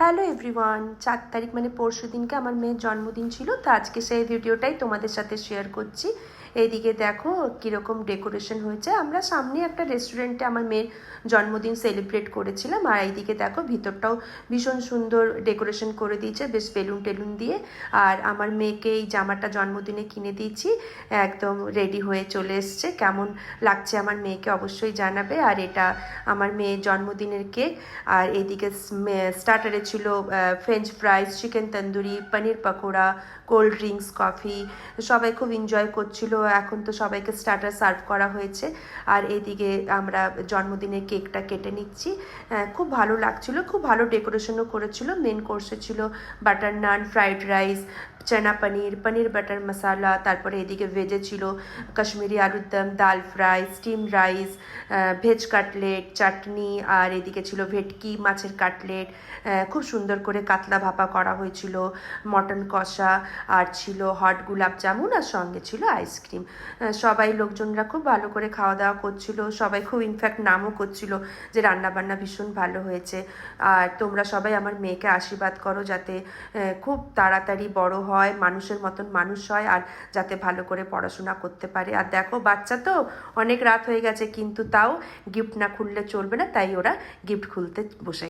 Hello everyone, 4 তারিখ মানে পরশু দিনকে আমার মেয়ের জন্মদিন ছিল। তো আজকে সেই ভিডিওটাই তোমাদের সাথে শেয়ার করছি। এইদিকে দেখো কীরকম ডেকোরেশন হয়েছে। আমরা সামনে একটা রেস্টুরেন্টে আমার মেয়ের জন্মদিন সেলিব্রেট করেছিলাম। আর এইদিকে দেখো ভিতরটাও ভীষণ সুন্দর ডেকোরেশন করে দিয়েছে, বেশ বেলুন টেলুন দিয়ে। আর আমার মেয়েকে এই জামাটা জন্মদিনে কিনে দিয়েছি, একদম রেডি হয়ে চলে এসছে। কেমন লাগছে আমার মেয়েকে অবশ্যই জানাবে। আর এটা আমার মেয়ের জন্মদিনের কেক। আর এইদিকে স্টার্টারে ছিল ফ্রেঞ্চ ফ্রাইজ, চিকেন তন্দুরি, পনির পকোড়া, কোল্ড ড্রিঙ্কস, কফি। সবাই খুব এনজয় করছিল। এখন তো সবাইকে স্টার্টার সার্ভ করা হয়েছে। আর এইদিকে আমরা জন্মদিনের কেকটা কেটে নিচ্ছি। খুব ভালো লাগছিল, খুব ভালো ডেকোরেশনও করেছিল। মেন কোর্সে ছিল butter naan, fried rice, chana paneer, paneer butter masala. তারপরে এদিকে ভেজে ছিল কাশ্মীরি আলুর দম, dal fry, steam rice, veg cutlet, chutney. আর এদিকে ছিল ভেটকি মাছের কাটলেট, খুব সুন্দর করে কাতলা ভাপা করা হয়েছিল, মটন কষা, আর ছিল হট গোলাপ জামুন, আর সঙ্গে ছিল আইসক্রিম। সবাই লোকজনরা খুব ভালো করে খাওয়া দাওয়া করছিল। সবাই খুব ইনফ্যাক্ট নামও করছিল যে রান্নাবান্না ভীষণ ভালো হয়েছে। আর তোমরা সবাই আমার মেয়েকে আশীর্বাদ করো যাতে খুব তাড়াতাড়ি বড় হয়, মানুষের মতন মানুষ হয়, আর যাতে ভালো করে পড়াশোনা করতে পারে। আর দেখো বাচ্চা তো, অনেক রাত হয়ে গেছে, কিন্তু তাও গিফট না খুললে চলবে না, তাই ওরা গিফট খুলতে বসে